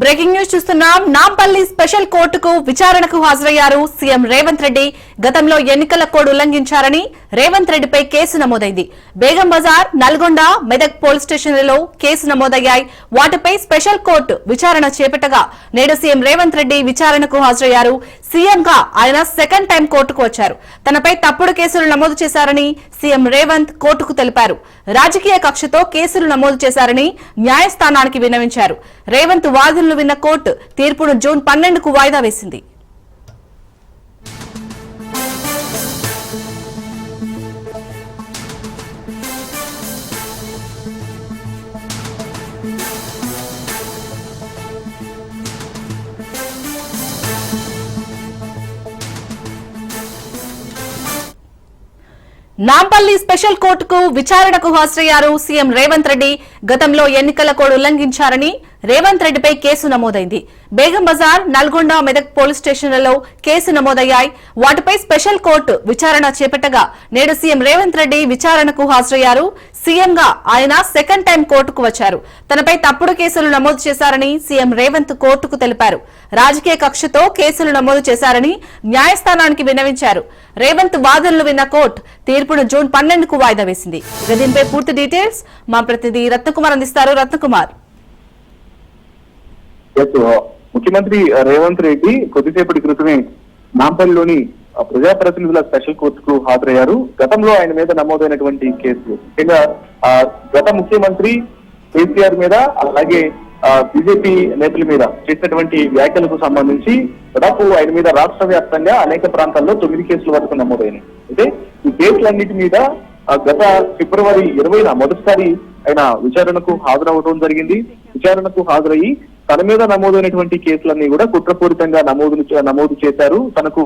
Breaking news చూస్తున్నాం. Nampally special కోర్టుకు విచారణకు హాజరయ్యారు సీఎం రేవంత్ రెడ్డి. గతంలో ఎన్నికల కోడ్ ఉల్లంఘించారని రేవంత్ రెడ్డిపై కేసు నమోదైంది. బేగం బజార్, నల్గొండ, మెదక్ పోలీస్ స్టేషన్లలో కేసు నమోదయ్యాయి. వాటిపై స్పెషల్ కోర్టు విచారణ చేపట్టగా నేడు సీఎం రేవంత్ రెడ్డి విచారణకు హాజరయ్యారు. సీఎంగా ఆయన సెకండ్ టైం కోర్టుకు వచ్చారు. తనపై తప్పుడు కేసులు నమోదు చేశారని సీఎం రేవంత్ కోర్టుకు తెలిపారు. రాజకీయ కక్షతో కేసులు నమోదు చేశారని న్యాయస్థానానికి విన్నవించారు. రేవంత్ వాదనలు విన్న కోర్టు తీర్పును జూన్ 12కు వాయిదా వేసింది. నాంపల్లి స్పెషల్ కోర్టుకు విచారణకు హాజరయ్యారు సీఎం రేవంత్ రెడ్డి. గతంలో ఎన్నికల కోడ్ ఉల్లంఘించారని రేవంత్ రెడ్డిపై కేసు నమోదైంది. బేగం బజార్, నల్గొండ, మెదక్ పోలీస్ స్టేషన్లలో కేసు నమోదయ్యాయి. వాటిపై స్పెషల్ కోర్టు విచారణ చేపట్టగా నేడు సీఎం రేవంత్ రెడ్డి విచారణకు హాజరయ్యారు. సీఎంగా ఆయన సెకండ్ టైం కోర్టుకు వచ్చారు. తనపై తప్పుడు కేసులు నమోదు చేశారని సీఎం రేవంత్ కోర్టుకు తెలిపారు. రాజకీయ కక్షతో కేసులు నమోదు చేశారని న్యాయస్థానానికి విన్నవించారు. రేవంత్ వాదనలు విన్న కోర్టు తీర్పును జూన్ 12కు వాయిదా వేసింది. దీనిపై పూర్తి డీటెయిల్స్ మా ప్రతినిధి రత్నకుమార్ అందిస్తారు. రత్నకుమార్, ముఖ్యమంత్రి రేవంత్ రెడ్డి కొద్దిసేపటి క్రితమే నాంపల్లిలోని ప్రజాప్రతినిధుల స్పెషల్ కోర్టుకు హాజరయ్యారు. గతంలో ఆయన మీద నమోదైనటువంటి కేసులు, ముఖ్యంగా గత ముఖ్యమంత్రి కేసీఆర్ మీద, అలాగే బీజేపీ నేతల మీద చేసినటువంటి వ్యాఖ్యలకు సంబంధించి దాదాపు ఆయన మీద రాష్ట్ర వ్యాప్తంగా అనేక ప్రాంతాల్లో 9 కేసుల వరకు నమోదైనాయి. అయితే ఈ కేసులన్నిటి మీద గత ఫిబ్రవరి 20న మొదటిసారి ఆయన విచారణకు హాజరవడం జరిగింది. విచారణకు హాజరయ్యి తన మీద నమోదైనటువంటి కేసులన్నీ కూడా కుట్రపూరితంగా నమోదు చేశారు. తనకు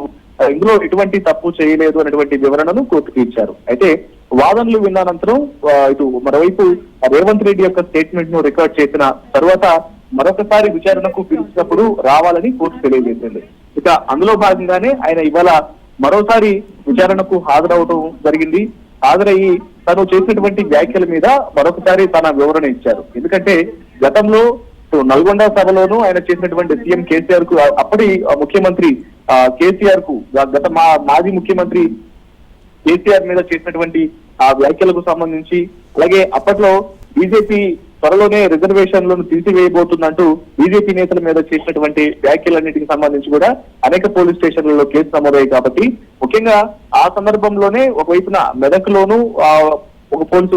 ఇందులో ఎటువంటి తప్పు చేయలేదు అనేటువంటి వివరణను కోర్టుకు ఇచ్చారు. అయితే వాదనలు విన్న అనంతరం ఇటు మరోవైపు రేవంత్ రెడ్డి యొక్క స్టేట్మెంట్ ను రికార్డ్ చేసిన తర్వాత మరొకసారి విచారణకు పిలిచినప్పుడు రావాలని కోర్టు తెలియజేసింది. ఇక అందులో భాగంగానే ఆయన ఇవాళ మరోసారి విచారణకు హాజరవడం జరిగింది. హాజరయ్యి తను చేసినటువంటి వ్యాఖ్యల మీద మరొకసారి తన వివరణ ఇచ్చారు. ఎందుకంటే గతంలో నల్గొండ సభలోనూ ఆయన చేసినటువంటి సీఎం కేసీఆర్ కు, అప్పటి ముఖ్యమంత్రి కేసీఆర్ కు, గత మాజీ ముఖ్యమంత్రి కేసీఆర్ మీద చేసినటువంటి ఆ వ్యాఖ్యలకు సంబంధించి, అలాగే అప్పట్లో బీజేపీ త్వరలోనే రిజర్వేషన్లను తీసివేయబోతుందంటూ బీజేపీ నేతల మీద చేసినటువంటి వ్యాఖ్యలన్నిటికి సంబంధించి కూడా అనేక పోలీస్ స్టేషన్లలో కేసు నమోదయ్యాయి. కాబట్టి ముఖ్యంగా ఆ సందర్భంలోనే ఒకవైపున మెదక్ లోను ఒక పోలీసు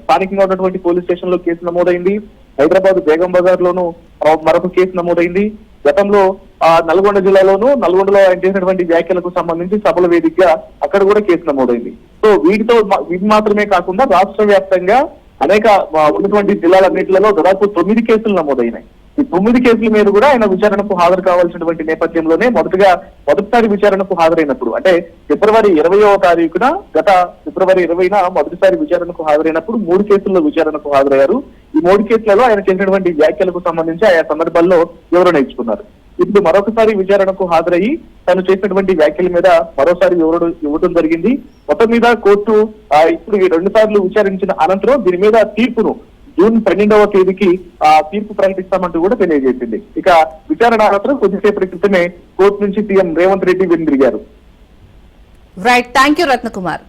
స్థానికంగా ఉన్నటువంటి పోలీస్ స్టేషన్ లో కేసు నమోదైంది. హైదరాబాద్ బేగం బజార్ లోను మరొక కేసు నమోదైంది. గతంలో నల్గొండ జిల్లాలోను, నల్గొండలో ఆయన చేసినటువంటి వ్యాఖ్యలకు సంబంధించి సభల వేదికగా అక్కడ కూడా కేసు నమోదైంది. సో వీటి మాత్రమే కాకుండా రాష్ట్ర వ్యాప్తంగా అనేక ఉన్నటువంటి జిల్లాలన్నింటిలో దాదాపు 9 కేసులు నమోదైనాయి. ఈ 9 కేసుల మీద కూడా ఆయన విచారణకు హాజరు కావాల్సినటువంటి నేపథ్యంలోనే మొదటిసారి విచారణకు హాజరైనప్పుడు, అంటే ఫిబ్రవరి 20వ తారీఖున, గత ఫిబ్రవరి 20న మొదటిసారి విచారణకు హాజరైనప్పుడు 3 కేసుల్లో విచారణకు హాజరయ్యారు. ఈ 3 కేసులలో ఆయన చేసినటువంటి వ్యాఖ్యలకు సంబంధించి ఆయా సందర్భాల్లో వివరణ ఇచ్చుకున్నారు. ఇప్పుడు మరొకసారి విచారణకు హాజరయ్యి తను చేసినటువంటి వ్యాఖ్యల మీద మరోసారి వివరణ ఇవ్వడం జరిగింది. మొత్తం మీద కోర్టు ఇప్పుడు 2 సార్లు విచారించిన అనంతరం దీని మీద తీర్పును జూన్ 12వ తేదీకి తీర్పు ప్రకటిస్తామంటూ కూడా తెలియజేసింది. ఇక విచారణ అనంతరం కొద్దిసేపటి క్రితమే కోర్టు నుంచి సీఎం రేవంత్ రెడ్డి వెనుదిరిగారు. Right, thank you Ratnakumar.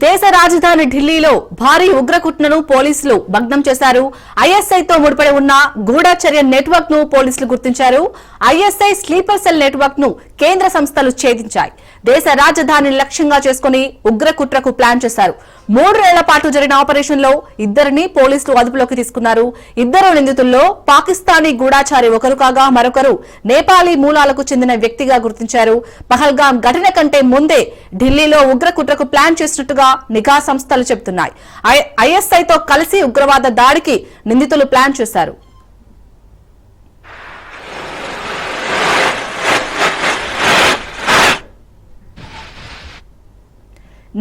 దేశ రాజధాని ఢిల్లీలో భారీ ఉగ్రకుట్రను పోలీసులు భగ్నం చేశారు. ఐఎస్ఐతో ముడిపడి ఉన్న గూఢచర్య నెట్వర్క్ ను పోలీసులు గుర్తించారు. ఐఎస్ఐ స్లీపర్ సెల్ నెట్వర్క్ ను కేంద్ర సంస్థలు ఛేదించాయి. దేశ రాజధానిని లక్ష్యంగా చేసుకుని ఉగ్రకుట్రకు ప్లాన్ చేశారు. 3 నెలల పాటు జరిగిన ఆపరేషన్ లో ఇద్దరిని పోలీసులు అదుపులోకి తీసుకున్నారు. ఇద్దరు నిందితుల్లో పాకిస్తానీ గూఢాచారి ఒకరు కాగా మరొకరు నేపాలీ మూలాలకు చెందిన వ్యక్తిగా గుర్తించారు. పహల్గాం ఘటన కంటే ముందే ఢిల్లీలో ఉగ్రకుట్రకు ప్లాన్ చేసినట్టుగా నిఘా సంస్థలు చెబుతున్నాయి. ఐఎస్ఐతో కలిసి ఉగ్రవాద దాడికి నిందితులు ప్లాన్ చేశారు.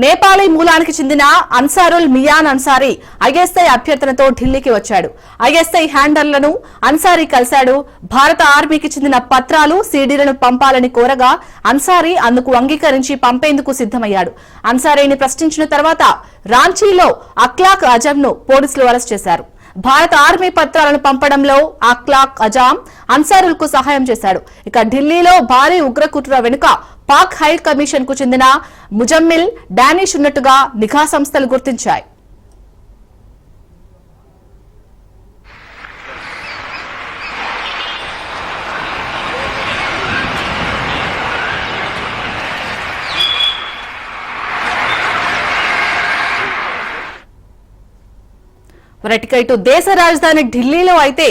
నేపాలీ మూలానికి చెందిన అన్సారుల్ మియాన్ అన్సారీ ఐఎస్ఐ అభ్యర్థనతో ఢిల్లీకి వచ్చాడు. ఐఎస్ఐ హ్యాండర్లను అన్సారీ కలిశాడు. భారత ఆర్మీకి చెందిన పత్రాలు, సీడీలను పంపాలని కోరగా అన్సారీ అందుకు అంగీకరించి పంపేందుకు సిద్దమయ్యాడు. అన్సారీని ప్రశ్నించిన తర్వాత రాంచీలో అఖ్లాక్ అజంను పోలీసులు అరెస్ట్ చేశారు. భారత ఆర్మీ పత్రాలను పంపడంలో అఖ్లాక్ అజాం అన్సారుల్ కు సహాయం చేశాడు. ఇక ఢిల్లీలో భారీ ఉగ్రకుట్ర వెనుక పాక్ హై కమిషన్ కు చెందిన ముజమ్మిల్ డానిష్ ఉన్నట్టుగా నిఘా సంస్థలు గుర్తించాయి. ఇటు దేశ రాజధాని ఢిల్లీలో అయితే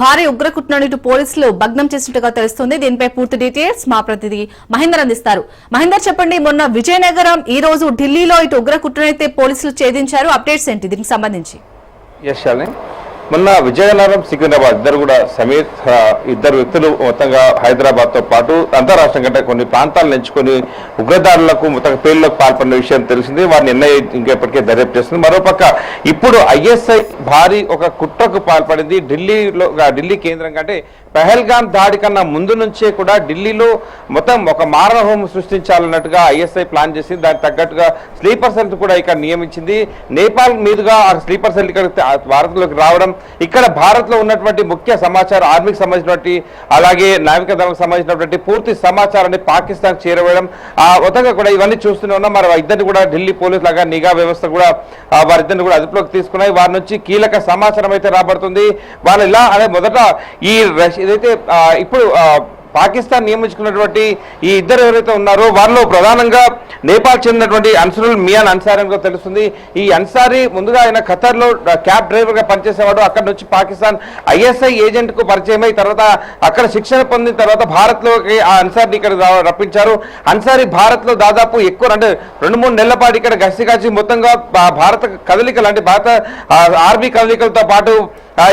భారీ ఉగ్రకుట్రను ఇటు పోలీసులు భగ్నం చేసినట్టుగా తెలుస్తుంది. దీనిపై పూర్తి డీటెయిల్స్ మా ప్రతినిధి మహేందర్ అందిస్తారు. మహేందర్, చెప్పండి, మొన్న విజయనగరం, ఈ రోజు ఢిల్లీలో ఇటు ఉగ్రకుట్రనైతే పోలీసులు ఛేదించారు. అప్డేట్స్ ఏంటి దీనికి సంబంధించి? మొన్న విజయనగరం, సికింద్రాబాద్ ఇద్దరు వ్యక్తులు మొత్తంగా హైదరాబాద్ తో పాటు అంతరాష్ట్రం కంటే కొన్ని ప్రాంతాలను ఎంచుకొని ఉగ్రదాడులకు మొత్తంగా పేర్లకు పాల్పడిన విషయం తెలిసింది. వారిని ఎన్ఐఏ ఇంకెప్పటికే దర్యాప్తు చేస్తుంది. మరోపక్క ఇప్పుడు ఐఎస్ఐ భారీ ఒక కుట్రకు పాల్పడింది. ఢిల్లీ కేంద్రం కంటే పహల్గాం దాడి కన్నా ముందు నుంచే కూడా ఢిల్లీలో మొత్తం ఒక మారణహోమం సృష్టించాలన్నట్టుగా ఐఎస్ఐ ప్లాన్ చేసి దానికి తగ్గట్టుగా స్లీపర్ సెల్ కూడా ఇక్కడ నియమించింది. నేపాల్ మీదుగా ఆ స్లీపర్ సెల్ ఇక్కడ భారత్లోకి రావడం, ఇక్కడ భారత్ లో ఉన్నటువంటి ముఖ్య సమాచారం, ఆర్మీకి సంబంధించినటువంటి అలాగే నావికా దళానికి సంబంధించినటువంటి పూర్తి సమాచారాన్ని పాకిస్తాన్ చేరవేయడం, మొత్తంగా కూడా ఇవన్నీ చూస్తూనే ఉన్నాం. మరి ఇద్దరిని కూడా ఢిల్లీ పోలీసు లాగా నిఘా వ్యవస్థ కూడా వారిద్దరిని కూడా అదుపులోకి తీసుకున్నాయి. వారి నుంచి కీలక సమాచారం అయితే రాబడుతుంది. వాళ్ళు ఇలా అనే మొదట ఏదైతే ఇప్పుడు పాకిస్తాన్ నియమించుకున్నటువంటి ఈ ఇద్దరు ఎవరైతే ఉన్నారో వారిలో ప్రధానంగా నేపాల్ చెందినటువంటి అన్సరుల్ మియాన్ అన్సారీ అని తెలుస్తుంది. ఈ అన్సారీ ముందుగా ఆయన ఖతర్లో క్యాబ్ డ్రైవర్ గా పనిచేసేవాడు. అక్కడ నుంచి పాకిస్తాన్ ఐఎస్ఐ ఏజెంట్ కు పరిచయం అయి తర్వాత అక్కడ శిక్షణ పొందిన తర్వాత భారత్ లోకి ఆ అన్సారీని ఇక్కడ రప్పించారు. అన్సారీ భారత్ లో దాదాపు ఎక్కువ అంటే 2-3 నెలల పాటు ఇక్కడ గస్తీ కాచి మొత్తంగా భారత కదలికలు అంటే భారత ఆర్మీ కదలికలతో పాటు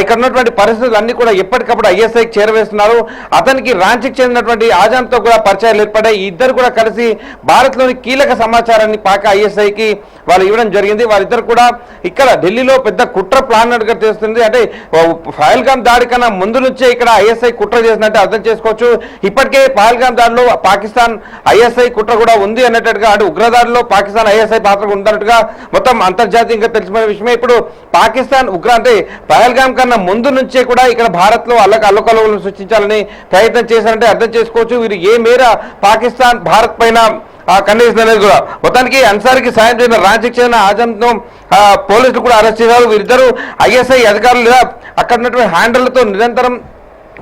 ఇక్కడ ఉన్నటువంటి పరిస్థితులు అన్ని కూడా ఎప్పటికప్పుడు ఐఎస్ఐకి చేరవేస్తున్నారు. అతనికి రాంచీకి చెందినటువంటి ఆజాంతో కూడా పరిచయాలు ఏర్పడ్డాయి. ఇద్దరు కూడా కలిసి భారత్లోని కీలక సమాచారాన్ని పాక్ ఐఎస్ఐకి వాళ్ళు ఇవ్వడం జరిగింది. వాళ్ళిద్దరు కూడా ఇక్కడ ఢిల్లీలో పెద్ద కుట్ర ప్లాన్ అన్నట్టుగా తెలుస్తుంది. అంటే పహల్గాం దాడి కన్నా ముందు నుంచే ఇక్కడ ఐఎస్ఐ కుట్ర చేసినట్టు అర్థం చేసుకోవచ్చు. ఇప్పటికే పహల్గాం దాడిలో పాకిస్తాన్ ఐఎస్ఐ కుట్ర కూడా ఉంది అన్నట్టుగా, అంటే ఉగ్రదాడిలో పాకిస్తాన్ ఐఎస్ఐ పాత్ర ఉందన్నట్టుగా మొత్తం అంతర్జాతీయంగా తెలిసిన విషయమే. ఇప్పుడు పాకిస్తాన్ అంటే పహల్గాం కన్నా ముందు నుంచే కూడా ఇక్కడ భారత్ లో అల్లకల్లోలను సృష్టించాలని ప్రయత్నం చేశారంటే అర్థం చేసుకోవచ్చు. వీరు ఏ మేర పాకిస్తాన్ భారత్ పైన కండిషన్ అనేది కూడా. మొత్తానికి అన్సారీకి సాయం చేసిన రాంచీకి చెందిన ఆజంను పోలీసులు కూడా అరెస్ట్ చేశారు. వీరిద్దరూ ఐఎస్ఐ అధికారులు లేదా అక్కడ ఉన్నటువంటి హ్యాండర్లతో నిరంతరం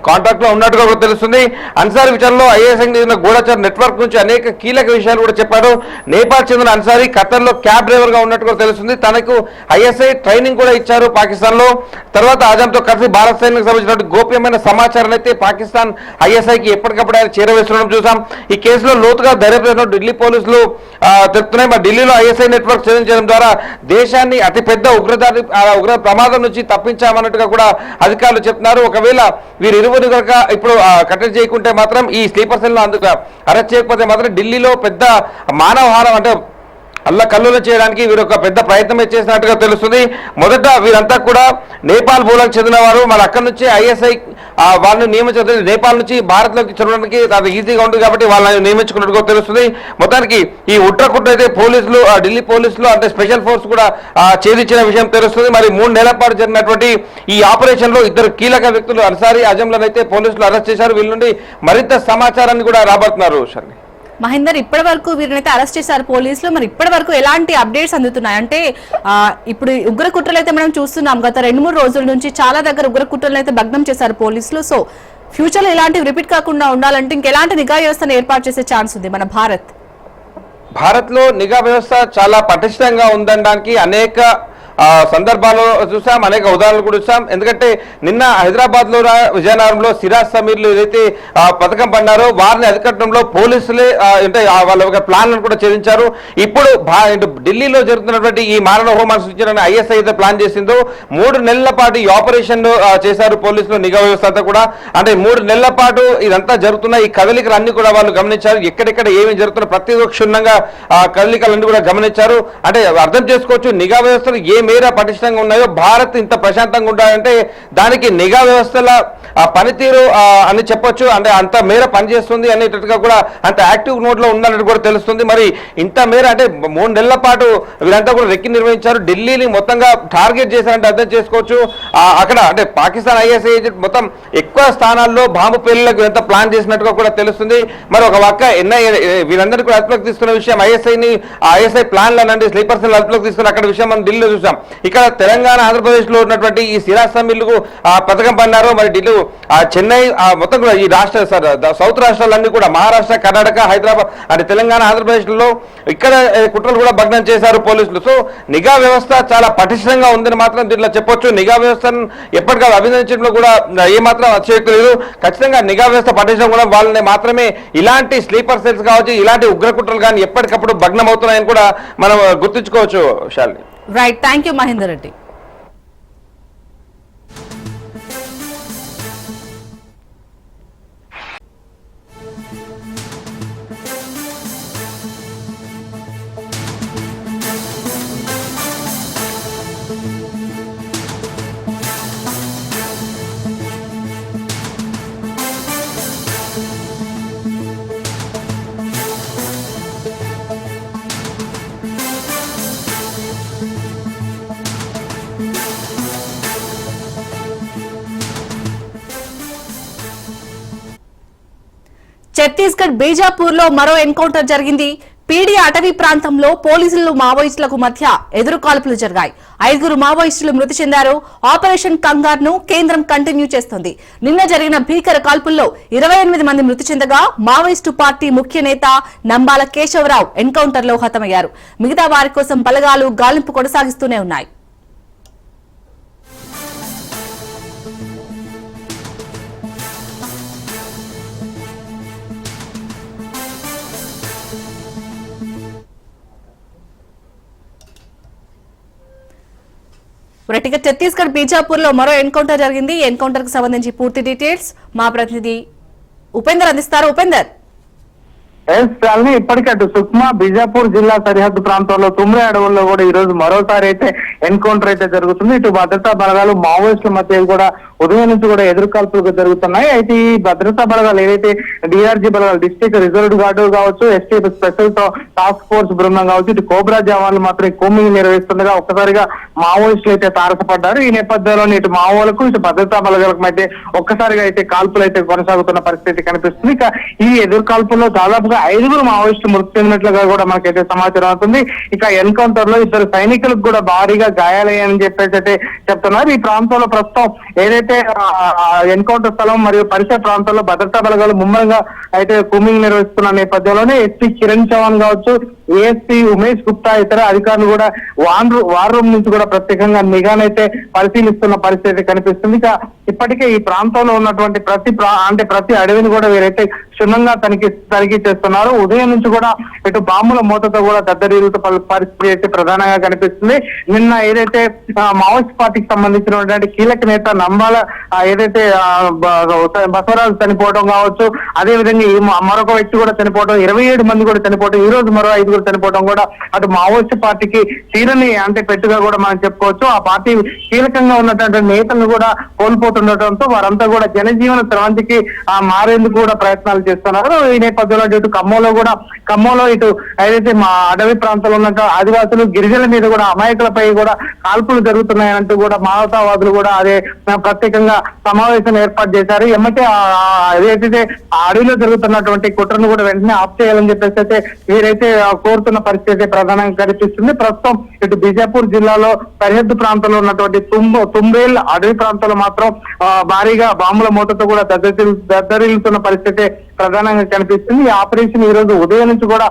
కాంటాక్ట్ లో ఉన్నట్టుగా కూడా తెలుస్తుంది. అన్సారీ విచారణలో ఐఎస్ఐ చెందిన గూఢచార నెట్వర్క్ నుంచి అనేక కీలక విషయాలు కూడా చెప్పారు. నేపాల్ చెందిన అన్సారీ ఖతర్లో క్యాబ్ డ్రైవర్ గా ఉన్నట్టుగా తెలుస్తుంది. తనకు ఐఎస్ఐ ట్రైనింగ్ కూడా ఇచ్చారు పాకిస్తాన్ లో. తర్వాత ఆజంతో కలిసి భారత సైన్యానికి సంబంధించిన గోప్యమైన సమాచారాన్ని అయితే పాకిస్తాన్ ఐఎస్ఐకి ఎప్పటికప్పుడు ఆయన చేరవేస్తుండడం చూసాం. ఈ కేసులో లోతుగా దర్యాప్తు ఢిల్లీ పోలీసులు తెలుపుతున్నాయి. మరి ఢిల్లీలో ఐఎస్ఐ నెట్వర్క్ ఛేదించడం ద్వారా దేశాన్ని అతిపెద్ద ఉగ్ర ప్రమాదం నుంచి తప్పించామన్నట్టుగా కూడా అధికారులు చెప్తున్నారు. ఒకవేళ వీరిరువురు కనుక ఇప్పుడు కట్టడి చేయకుంటే మాత్రం, ఈ స్లీపర్ సెల్ అందుకు అరెస్ట్ చేయకపోతే మాత్రం ఢిల్లీలో పెద్ద మానవహారం అంటే అల్లకల్లోలం చేయడానికి వీరు ఒక పెద్ద ప్రయత్నం చేసినట్టుగా తెలుస్తుంది. మొదట వీరంతా కూడా నేపాల్ మూలకు చెందిన వారు. మరి అక్కడి నుంచి ఐఎస్ఐ వాళ్ళని నియమించ నేపాల్ నుంచి భారత్లోకి చదవడానికి అది ఈజీగా ఉంటుంది కాబట్టి వాళ్ళని నియమించుకున్నట్టుగా తెలుస్తుంది. మొత్తానికి ఈ ఉట్రకుట్ర అయితే పోలీసులు ఢిల్లీ పోలీసులు అంటే స్పెషల్ ఫోర్స్ కూడా ఛేదించిన విషయం తెలుస్తుంది. మరి 3 నెలల పాటు జరిగినటువంటి ఈ ఆపరేషన్ లో ఇద్దరు కీలక వ్యక్తులు అన్సారీ అజంలను అయితే పోలీసులు అరెస్ట్ చేశారు. వీళ్ళ నుండి మరింత సమాచారాన్ని కూడా రాబడుతున్నారు. మహేందర్, ఇప్పటి వరకు వీరినైతే అరెస్ట్ చేశారు పోలీసులు. మరి ఇప్పటి వరకు ఎలాంటి అప్డేట్స్ అందుతున్నాయి అంటే ఇప్పుడు ఉగ్ర కుట్రలు అయితే మనం చూస్తున్నాం, గత 2-3 రోజుల నుంచి చాలా దగ్గర ఉగ్ర కుట్రలను అయితే భగ్నం చేశారు పోలీసులు. సో ఫ్యూచర్ లో ఇలాంటివి రిపీట్ కాకుండా ఉండాలంటే ఇంకెలాంటి నిఘా వ్యవస్థను ఏర్పాటు చేసే ఛాన్స్ ఉంది మన భారత్ లో నిఘా వ్యవస్థ చాలా పటిష్టంగా ఉందనడానికి అనేక సందర్భాల్లో చూసాం, అనేక ఉదాహరణలు కూడా చూసాం. ఎందుకంటే నిన్న హైదరాబాద్ లో విజయనగరంలో సిరాజ్ సమీర్లు ఏదైతే పథకం పడినారో వారిని అధికట్టడంలో పోలీసులే అంటే వాళ్ళ ప్లాన్లను కూడా ఛేదించారు. ఇప్పుడు ఢిల్లీలో జరుగుతున్నటువంటి ఈ మారణ హోమాన్ని సూచించిన ఐఎస్ఐ అయితే ప్లాన్ చేసిందో 3 నెలల పాటు ఈ ఆపరేషన్ చేశారు పోలీసులు, నిఘా వ్యవస్థ అంతా కూడా. అంటే 3 నెలల పాటు ఇదంతా జరుగుతున్న ఈ కదలికలు అన్ని కూడా వాళ్ళు గమనించారు. ఎక్కడెక్కడ ఏమి జరుగుతున్న ప్రతి క్షుణ్ణంగా కదలికలన్నీ కూడా గమనించారు. అంటే అర్థం చేసుకోవచ్చు నిఘా వ్యవస్థలు ఏ మేర పటిష్టంగా ఉన్నాయో. భారత్ ఇంత ప్రశాంతంగా ఉండాలంటే దానికి నిఘా వ్యవస్థల పనితీరు అని చెప్పొచ్చు. అంటే అంత మేర పనిచేస్తుంది అనేటట్టుగా కూడా అంత యాక్టివ్ మోడ్ లో ఉందన్నట్టు కూడా తెలుస్తుంది. మరి ఇంత మేర అంటే 3 నెలల పాటు వీరంతా కూడా రెక్కి నిర్వహించారు. ఢిల్లీని మొత్తంగా టార్గెట్ చేశారంటే అర్థం చేసుకోవచ్చు. అక్కడ అంటే పాకిస్తాన్ ఐఎస్ఐ ఏజెంట్ మొత్తం ఎక్కువ స్థానాల్లో బాంబు పేలులకు ఎంత ప్లాన్ చేసినట్టుగా కూడా తెలుస్తుంది. మరి ఒక పక్క వీరందరినీ కూడా అదుపులోకి తీసుకున్న విషయం ఐఎస్ఐ ప్లాన్లు స్లీపర్ సెల్ అదుపులోకి తీసుకున్న అక్కడ విషయం మనం ఢిల్లీలో చూసాం. ఇక్కడ తెలంగాణ ఆంధ్రప్రదేశ్ లో ఉన్నటువంటి ఈ సిరాజ్ సమ్మిళ్లకు పథకం పన్నారు. మరి ఢిల్లీ చెన్నై మొత్తం కూడా ఈ సౌత్ రాష్ట్రాలన్నీ కూడా మహారాష్ట్ర, కర్ణాటక, హైదరాబాద్ అంటే తెలంగాణ, ఆంధ్రప్రదేశ్ లో ఇక్కడ కుట్రలు కూడా భగ్నం చేశారు పోలీసులు. సో నిఘా వ్యవస్థ చాలా పటిష్టంగా ఉందని మాత్రం దీంట్లో చెప్పొచ్చు. నిఘా వ్యవస్థను ఎప్పటికప్పుడు అభినందించడంలో కూడా ఏమాత్రం అతిశయోక్తి లేదు. ఖచ్చితంగా నిఘా వ్యవస్థ పటిష్టం కూడా వాళ్ళని మాత్రమే ఇలాంటి స్లీపర్ సెల్స్ కావచ్చు, ఇలాంటి ఉగ్ర కుట్రలు కానీ ఎప్పటికప్పుడు భగ్నం అవుతున్నాయని కూడా మనం గుర్తుంచుకోవచ్చు. Shalini. Right, thank you Mahender Reddy. Chhattisgarh Bijapur లో మరో ఎన్కౌంటర్ జరిగింది. పీడి అటవీ ప్రాంతంలో పోలీసులు మావోయిస్టులకు మధ్య ఎదురు కాల్పులు జరిగాయి. 5 మావోయిస్టులు మృతి చెందారు. ఆపరేషన్ కంగార్ ను కేంద్రం కంటిన్యూ చేస్తోంది. నిన్న జరిగిన భీకర కాల్పుల్లో 28 మంది మృతి చెందగా మావోయిస్టు పార్టీ ముఖ్య నేత నంబాల కేశవరావు ఎన్కౌంటర్ లో హతమయ్యారు. మిగతా వారి కోసం బలగాలు గాలింపు కొనసాగిస్తూనే ఉన్నాయి. ఛత్తీస్గఢ్ బీజాపూర్ లో మరో ఎన్కౌంటర్ జరిగింది. ఎన్కౌంటర్ కు సంబంధించి పూర్తి డీటెయిల్స్ మా ప్రతినిధి ఉపేందర్ అందిస్తారు. ఉపేందర్. ఇప్పటికే అటు సుక్మా బీజాపూర్ జిల్లా సరిహద్దు ప్రాంతంలో తుమ్రే అడవుల్లో కూడా ఈ రోజు మరోసారి అయితే ఎన్కౌంటర్ అయితే జరుగుతుంది. ఇటు భద్రతా బలగాలు మావోయిస్టుల మధ్య కూడా ఉదయం నుంచి కూడా ఎదురుకాల్పులు జరుగుతున్నాయి. అయితే ఈ భద్రతా బలగాలు ఏదైతే డిఆర్జీ బలగాలు, డిస్ట్రిక్ట్ రిజర్వ్ గార్డు కావచ్చు, ఎస్టీ స్పెషల్ టాస్క్ ఫోర్స్ బృందం కావచ్చు, ఇటు కోబ్రా జవాన్లు మాత్రం కూంబింగ్ నిర్వహిస్తుండగా ఒక్కసారిగా మావోయిస్టులు అయితే తారసపడ్డారు. ఈ నేపథ్యంలో ఇటు మావోలకు ఇటు భద్రతా బలగాలకు మధ్య ఒక్కసారిగా అయితే కాల్పులు అయితే కొనసాగుతున్న పరిస్థితి కనిపిస్తుంది. ఇక ఈ ఎదురుకాల్పుల్లో దాదాపుగా 5 మావోయిస్టులు మృతి చెందినట్లుగా కూడా మనకైతే సమాచారం అవుతుంది. ఇక ఎన్కౌంటర్ లో 2 సైనికులకు కూడా భారీగా గాయాలయ్యాయని చెప్పేసి అయితే చెప్తున్నారు. ఈ ప్రాంతంలో ప్రస్తుతం ఏదైతే ఎన్కౌంటర్ స్థలం మరియు పరిసర ప్రాంతాల్లో భద్రతా బలగాలు ముమ్మరంగా అయితే కూంబింగ్ నిర్వహిస్తున్న నేపథ్యంలోనే ఎస్పీ కిరణ్ చౌహాన్ కావచ్చు, ఏఎస్పీ ఉమేష్ గుప్తా ఇతర అధికారులు కూడా వార్ రూమ్ నుంచి కూడా ప్రత్యేకంగా నిఘానైతే పరిశీలిస్తున్న పరిస్థితి కనిపిస్తుంది. ఇక ఇప్పటికే ఈ ప్రాంతంలో ఉన్నటువంటి ప్రతి అడవిని కూడా వీరైతే క్షుణ్ణంగా తనిఖీ చేస్తున్నారు. ఉదయం నుంచి కూడా ఇటు బాంబుల మూతతో కూడా దద్దరిల్లుతో పరిస్థితి అయితే ప్రధానంగా కనిపిస్తుంది. నిన్న ఏదైతే మావోయిస్ట్ పార్టీకి సంబంధించినటువంటి కీలక నేత నంబాల ఏదైతే బసవరాజు చనిపోవడం కావచ్చు, అదే విధంగా మరొక వ్యక్తి కూడా చనిపోవడం, 27 మంది కూడా చనిపోవడం, ఈ రోజు మరో 5 ఐదుగురు చనిపోవడం కూడా అటు మావోయిస్ట్ పార్టీకి తీరని పెట్టుగా కూడా మనం చెప్పుకోవచ్చు. ఆ పార్టీ కీలకంగా ఉన్నటువంటి నేతలను కూడా కోల్పోతుండటంతో వారంతా కూడా జనజీవన స్రవంతికి మారేందుకు కూడా ప్రయత్నాలు చేస్తున్నారు. ఈ నేపథ్యంలో ఇటు ఖమ్మంలో ఇటు ఏదైతే మా అడవి ప్రాంతంలో ఉన్న ఆదివాసులు గిరిజనుల మీద కూడా అమాయకులపై కూడా కాల్పులు జరుగుతున్నాయంటూ కూడా మానవతావాదులు కూడా అదే ప్రత్యేకంగా సమావేశం ఏర్పాటు చేశారు. ఎమ్మటే ఏదైతే అడవిలో జరుగుతున్నటువంటి కుట్రను కూడా వెంటనే ఆఫ్ చేయాలని చెప్పేసి అయితే వీరైతే కోరుతున్న పరిస్థితి ప్రధానంగా కనిపిస్తుంది. ప్రస్తుతం ఇటు బిజాపూర్ జిల్లాలో సరిహద్దు ప్రాంతంలో ఉన్నటువంటి తుంబేల్ అడవి ప్రాంతంలో మాత్రం భారీగా బాంబుల మూతతో కూడా దద్దరిల్లుతున్న పరిస్థితి ప్రధానంగా కనిపిస్తుంది. ఈ ఆపరేషన్ ఈ రోజు ఉదయం నుంచి కూడా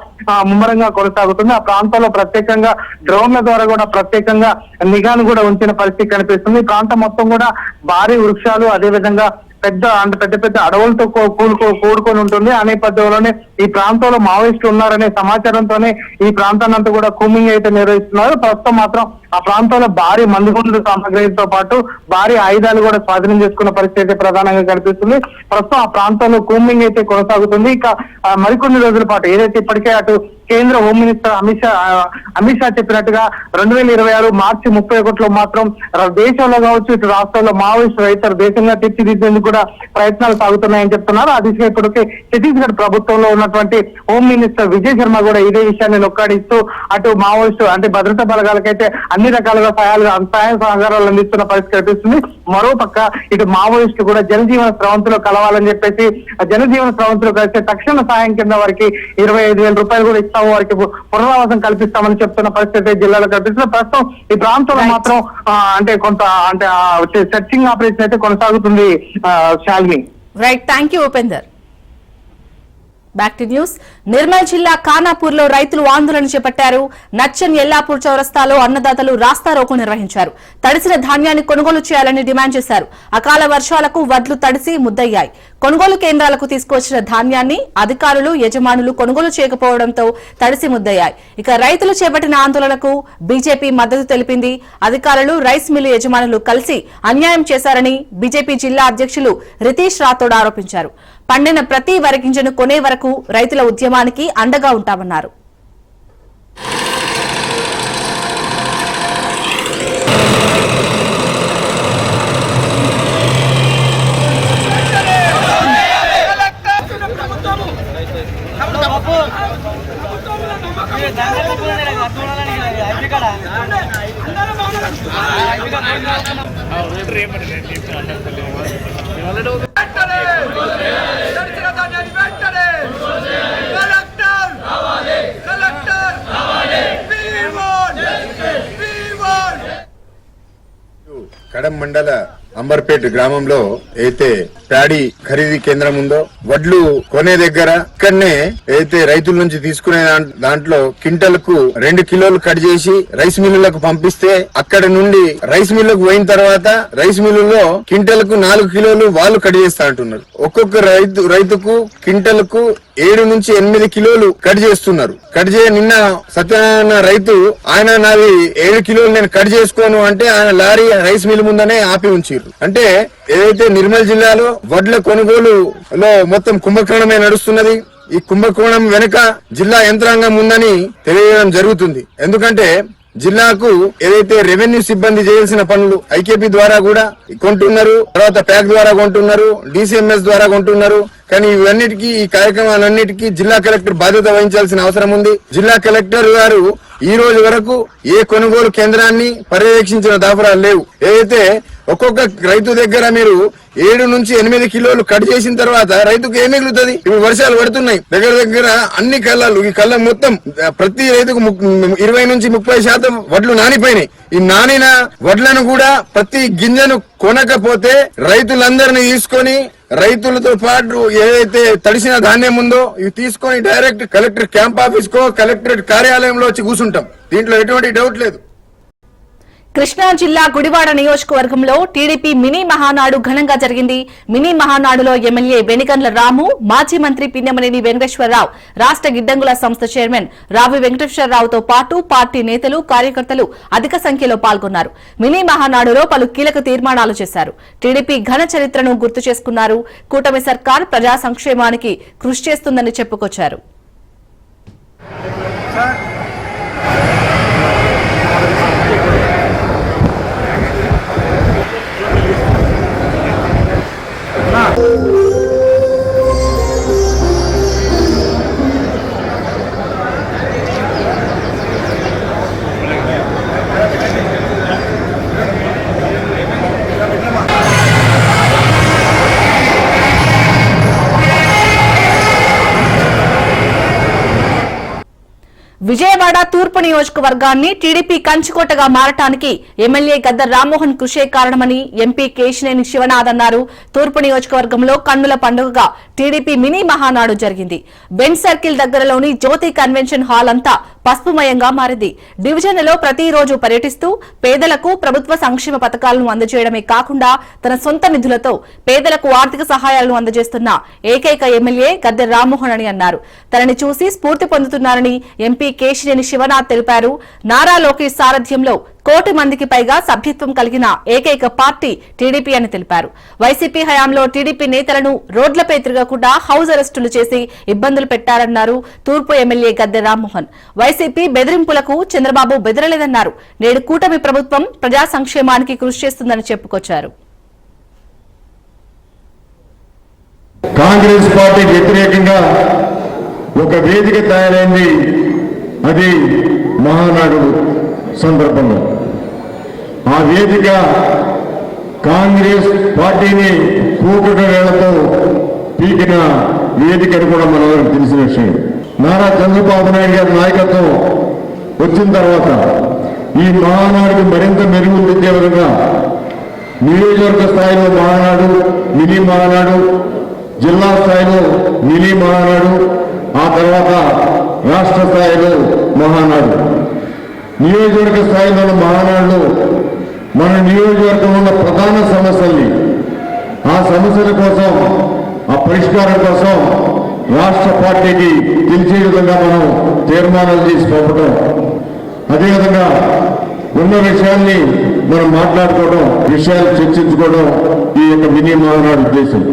ముమ్మరంగా కొనసాగుతుంది. ఆ ప్రాంతంలో ప్రత్యేకంగా డ్రోన్ల ద్వారా కూడా ప్రత్యేకంగా నిఘాను కూడా ఉంచిన పరిస్థితి కనిపిస్తుంది. ఈ ప్రాంతం మొత్తం కూడా భారీ వృక్షాలు అదేవిధంగా పెద్ద అడవులతో కూడుకొని ఉంటుంది. ఆ నేపథ్యంలోనే ఈ ప్రాంతంలో మావోయిస్టులు ఉన్నారనే సమాచారంతోనే ఈ ప్రాంతాన్ని అంతా కూడా కూమింగ్ అయితే నిర్వహిస్తున్నారు. ప్రస్తుతం మాత్రం ఆ ప్రాంతంలో భారీ మందుగుండు సామగ్రితో పాటు భారీ ఆయుధాలు కూడా స్వాధీనం చేసుకున్న పరిస్థితి ప్రధానంగా కనిపిస్తుంది. ప్రస్తుతం ఆ ప్రాంతంలో కూమింగ్ అయితే కొనసాగుతుంది. ఇక మరికొన్ని రోజుల పాటు ఏదైతే ఇప్పటికే అటు కేంద్ర హోం మినిస్టర్ అమిత్ షా చెప్పినట్టుగా 2026 మార్చి 31లో మాత్రం దేశంలో కావచ్చు ఇటు రాష్ట్రంలో మావోయిస్టు రైతులు దేశంగా తీర్చిదిద్దేందుకు కూడా ప్రయత్నాలు సాగుతున్నాయని చెప్తున్నారు. ఆ దిశగా ఇప్పటికే ఛత్తీస్గఢ్ ప్రభుత్వంలో ఉన్నటువంటి హోం మినిస్టర్ విజయ్ శర్మ కూడా ఇదే విషయాన్ని నొక్కాడిస్తూ అటు మావోయిస్టు భద్రతా బలగాలకైతే అన్ని రకాలుగా సహాయ సహకారాలు అందిస్తున్న పరిస్థితి కనిపిస్తుంది. మరోపక్క ఇటు మావోయిస్టులు కూడా జనజీవన స్రవంతిలో కలవాలని చెప్పేసి జనజీవన స్రవంతిలో కలిసి తక్షణ సాయం కింద వారికి 25,000 రూపాయలు కూడా ఇస్తాము, వారికి పునరావాసం కల్పిస్తామని చెప్తున్న పరిస్థితి జిల్లాలో కనిపిస్తుంది. ప్రస్తుతం ఈ ప్రాంతంలో మాత్రం కొంత సెర్చింగ్ ఆపరేషన్ అయితే కొనసాగుతుంది. Shalini. Right, thank you Upender. Back to news. Nirmal జిల్లా ఖానాపూర్ లో రైతులు ఆందోళన చేపట్టారు. నచ్చన్ ఎల్లాపూర్ చౌరస్తాలో అన్నదాతలు రాస్తారోకో నిర్వహించారు. తడిసిన ధాన్యాన్ని కొనుగోలు చేయాలని డిమాండ్ చేశారు. అకాల వర్షాలకు వడ్లు తడిసి ముద్దయ్యాయి. కొనుగోలు కేంద్రాలకు తీసుకొచ్చిన ధాన్యాన్ని అధికారులు యజమానులు కొనుగోలు చేయకపోవడంతో తడిసి ముద్దయ్యాయి. ఇక రైతులు చేపట్టిన ఆందోళనకు బీజేపీ మద్దతు తెలిపింది. అధికారులు రైస్ మిల్లు యజమానులు కలిసి అన్యాయం చేశారని బీజేపీ జిల్లా అధ్యక్షులు రితీష్ రాథోడ్ ఆరోపించారు. పండిన ప్రతి వరి గింజను కొనే వరకు రైతుల ఉద్యమానికి అండగా ఉంటామన్నారు. కడం మండల అంబర్పేట్ గ్రామంలో అయితే ప్యాడీ ఖరీదీ కేంద్రం ఉందో వడ్లు కొనే దగ్గర ఇక్కడనే అయితే రైతుల నుంచి తీసుకునే దాంట్లో క్వింటల్కు 2 కిలోలు కట్ చేసి రైస్ మిల్లులకు పంపిస్తే అక్కడ నుండి రైస్ మిల్లుకు పోయిన తర్వాత రైస్ మిల్లులో క్వింటల్కు 4 కిలోలు వాళ్ళు కట్ చేస్తా అంటున్నారు. ఒక్కొక్క రైతుకు క్వింటల్కు 7 నుంచి 8 కిలోలు కట్ చేస్తున్నారు. కట్ నిన్న సత్యనారాయణ రైతు ఆయన నాది 7 కిలోలు నేను కట్ చేసుకోను అంటే ఆయన లారీ రైస్ మిల్ ముందనే ఆపి ఉంచారు. అంటే ఏదైతే నిర్మల్ జిల్లాలో వడ్ల కొనుగోలులో మొత్తం కుంభకోణమే నడుస్తున్నది. ఈ కుంభకోణం వెనుక జిల్లా యంత్రాంగం ఉందని తెలియడం జరుగుతుంది. ఎందుకంటే జిల్లాకు ఏదైతే రెవెన్యూ సిబ్బంది చేయాల్సిన పనులు ఐకేపీ ద్వారా కూడా కొంటున్నారు, తర్వాత ప్యాక్ ద్వారా కొంటున్నారు, డిసిఎంఎస్ ద్వారా కొంటున్నారు. కానీ ఇవన్నిటికీ ఈ కార్యక్రమాలన్నిటికీ జిల్లా కలెక్టర్ బాధ్యత వహించాల్సిన అవసరం ఉంది. జిల్లా కలెక్టర్ గారు ఈ రోజు వరకు ఏ కొనుగోలు కేంద్రాన్ని పర్యవేక్షించిన దాఖలాలు లేవు. ఏదైతే ఒక్కొక్క రైతు దగ్గర మీరు 7 నుంచి 8 కిలోలు కట్ చేసిన తర్వాత రైతుకు ఏం మిగులుతుంది? ఇప్పుడు వర్షాలు పడుతున్నాయి, దగ్గర అన్ని కళ్ళాలు ఈ కళ్ళ మొత్తం ప్రతి రైతుకు 20 నుంచి 30% వడ్లు నానిపోయినాయి. ఈ నానిన వడ్లను కూడా ప్రతి గింజను కొనకపోతే రైతులందరినీ తీసుకొని రైతులతో పాటు ఏదైతే తడిసిన ధాన్యం ఉందో ఇవి తీసుకొని డైరెక్ట్ కలెక్టర్ క్యాంప్ ఆఫీస్ కో కలెక్టరేట్ కార్యాలయంలో వచ్చి కూర్చుంటాం. దీంట్లో ఎటువంటి డౌట్ లేదు. కృష్ణా జిల్లా గుడివాడ నియోజకవర్గంలో టీడీపీ మినీ మహానాడు ఘనంగా జరిగింది. మినీ మహానాడులో ఎమ్మెల్యే వెనిగండ్ల రాము, మాజీ మంత్రి పిన్నమనేని వెంకటేశ్వరరావు, రాష్ట్ర గిడ్డంగుల సంస్థ చైర్మన్ రావి వెంకటేశ్వరరావుతో పాటు పార్టీ నేతలు, కార్యకర్తలు అధిక సంఖ్యలో పాల్గొన్నారు. మినీ మహానాడులో పలు కీలక తీర్మానాలు చేశారు. టీడీపీ ఘన చరిత్రను గుర్తు చేసుకున్నారు. కూటమి సర్కార్ ప్రజా సంక్షేమానికి కృషి చేస్తుందని చెప్పుకొచ్చారు. విజయవాడ తూర్పు నియోజకవర్గాన్ని టీడీపీ కంచుకోటగా మారటానికి ఎమ్మెల్యే గద్దర్ రామ్మోహన్ కృషే కారణమని ఎంపీ కేశినేని శివనాథ్ అన్నారు. తూర్పు నియోజకవర్గంలో కన్నుల పండుగగా టీడీపీ మినీ మహానాడు జరిగింది. బెంచ్ సర్కిల్ దగ్గరలోని జ్యోతి కన్వెన్షన్ హాల్ అంతా పసుపుమయంగా మారింది. డివిజన్లలో ప్రతిరోజు పర్యటిస్తూ పేదలకు ప్రభుత్వ సంక్షేమ పథకాలను అందజేయడమే కాకుండా తన సొంత నిధులతో పేదలకు ఆర్థిక సహాయాలను అందజేస్తున్న ఏకైక ఎమ్మెల్యే గద్దర్ రామ్మోహన్ అని అన్నారు. తనని చూసి స్ఫూర్తి పొందుతున్నారని ఎంపీ కేశినేని శివనాథ్ తెలిపారు. నారా లోకేష్ సారథ్యంలో 1 కోటి మందికి పైగా సభ్యత్వం కలిగిన ఏకైక పార్టీ టీడీపీ అని తెలిపారు. వైసీపీ హయాంలో టీడీపీ నేతలను రోడ్లపై తిరగకుండా హౌస్ అరెస్టులు చేసి ఇబ్బందులు పెట్టారన్నారు తూర్పు ఎమ్మెల్యే గద్దర్ రామ్మోహన్. వైసీపీ బెదిరింపులకు చంద్రబాబు బెదరలేదన్నారు. నేడు కూటమి ప్రభుత్వం ప్రజా సంక్షేమానికి కృషి చేస్తుందని చెప్పుకొచ్చారు. కాంగ్రెస్ పార్టీకి వ్యతిరేకంగా ఒక వేదిక తయారైంది. అది మహానాడు సందర్భంలో ఆ వేదిక కాంగ్రెస్ పార్టీని కూకట వేళ్లతో పీకిన వేదికని కూడా మనందరికి తెలిసిన విషయం. నారా చంద్రబాబు నాయుడు గారి నాయకత్వం వచ్చిన తర్వాత ఈ మహానాడుకి మరింత మెరుగులు తెచ్చే విధంగా నియోజకవర్గ స్థాయిలో మహానాడు, మినీ మహానాడు, జిల్లా స్థాయిలో మినీ మహానాడు, ఆ తర్వాత రాష్ట్ర స్థాయిలో మహానాడు, నియోజకవర్గ స్థాయిలో మహానాడులో మన నియోజకవర్గంలో ఉన్న ప్రధాన సమస్యల్ని ఆ సమస్యల కోసం ఆ పరిష్కారం కోసం రాష్ట్ర పార్టీకి తెలిసే విధంగా మనం తీర్మానాలు చేసి పంపడం, అదేవిధంగా ఉన్న విషయాల్ని మనం మాట్లాడుకోవడం, విషయాలు చర్చించుకోవడం ఈ యొక్క మినీ మహానాడు ఉద్దేశం.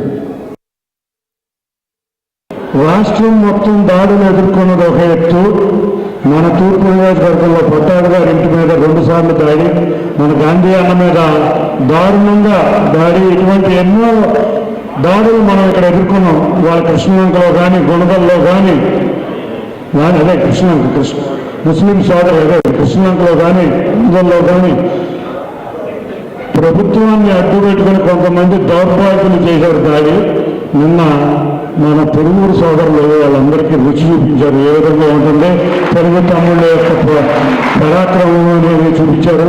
రాష్ట్రం మొత్తం దాడులు ఎదుర్కొన్నది ఒక ఎత్తు. మన తూర్పు నియోజకవర్గంలో పొట్టాడు గారి ఇంటి మీద 2 సార్లు దాడి, మన గాంధీ అన్న మీద దారుణంగా దాడి, ఇటువంటి ఎన్నో దాడులు మనం ఇక్కడ ఎదుర్కొన్నాం. వాళ్ళ కృష్ణలంకలో కానీ, గుణదల్లో కానీ, అదే ముస్లిం సోదరు అదే కృష్ణలంకలో కానీ, గుణదల్లో కానీ ప్రభుత్వాన్ని అడ్డుపెట్టుకుని కొంతమంది దౌర్భాగ్యులు చేశారు దాడి. నిన్న మన పొరుగురు సోదరులు వాళ్ళందరికీ రుచి చూపించారు. ఏ విధంగా ఉంటుంది తెలుగు తమ్ముళ్ళ యొక్క పరాక్రమం అనేది చూపించారు.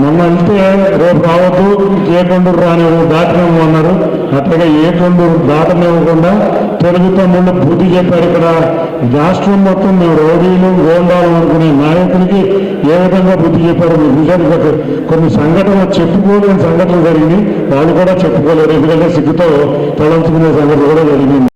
మొన్న వెళ్తే రేపు రావద్దు, ఏ కొండూరు రానివ్వదు, దాటనివ్వము అన్నారు. అట్లాగే ఏ కొండూరు దాటనివ్వకుండా తెలుగు తమ్ముళ్ళు బుద్ధి చెప్పారు. ఇక్కడ రాష్ట్రం మొత్తం మేము రౌడీలు, గోండాలు అనుకునే నాయకులకి ఏ విధంగా బుద్ధి చెప్పారు మీకు చూసారు. కొన్ని సంఘటనలు చెప్పుకోలేని సంఘటనలు జరిగినాయి, వాళ్ళు కూడా చెప్పుకోలేరు. ఎందుకంటే సిగ్గుతో తలంచుకునే సంఘటన కూడా జరిగింది.